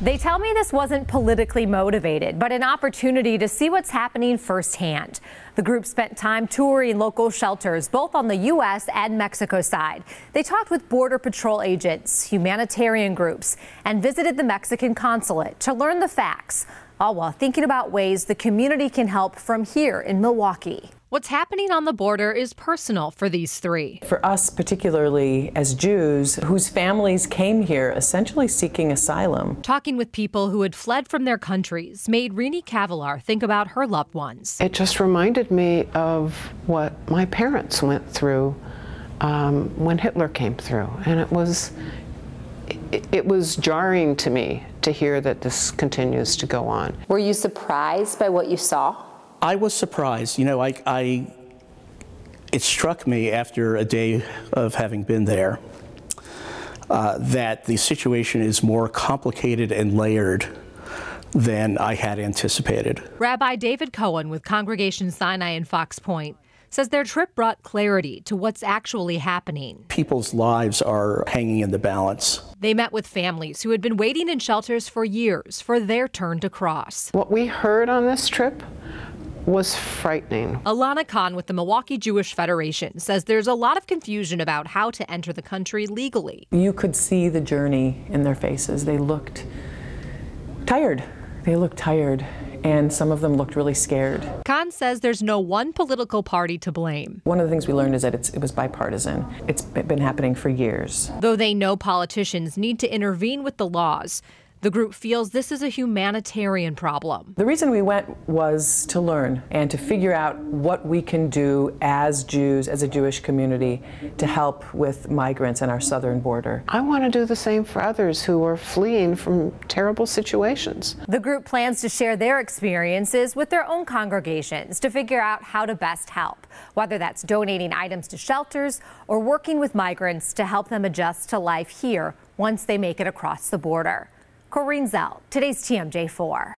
They tell me this wasn't politically motivated, but an opportunity to see what's happening firsthand. The group spent time touring local shelters, both on the U.S. and Mexico side. They talked with Border Patrol agents, humanitarian groups, and visited the Mexican consulate to learn the facts, all while thinking about ways the community can help from here in Milwaukee. What's happening on the border is personal for these three. For us, particularly as Jews, whose families came here essentially seeking asylum. Talking with people who had fled from their countries made Rini Cavalar think about her loved ones. It just reminded me of what my parents went through when Hitler came through. And it was jarring to me to hear that this continues to go on. Were you surprised by what you saw? I was surprised. You know, it struck me after a day of having been there that the situation is more complicated and layered than I had anticipated. Rabbi David Cohen with Congregation Sinai in Fox Point says their trip brought clarity to what's actually happening. People's lives are hanging in the balance. They met with families who had been waiting in shelters for years for their turn to cross. What we heard on this trip was frightening. Alana Khan with the Milwaukee Jewish Federation says there's a lot of confusion about how to enter the country legally. You could see the journey in their faces. They looked tired. And some of them looked really scared. Khan says there's no one political party to blame. One of the things we learned is that it was bipartisan. It's been happening for years. Though they know politicians need to intervene with the laws, the group feels this is a humanitarian problem. The reason we went was to learn and to figure out what we can do as Jews, as a Jewish community, to help with migrants on our southern border. I want to do the same for others who are fleeing from terrible situations. The group plans to share their experiences with their own congregations to figure out how to best help, whether that's donating items to shelters or working with migrants to help them adjust to life here once they make it across the border. Corinne Zell, today's TMJ4.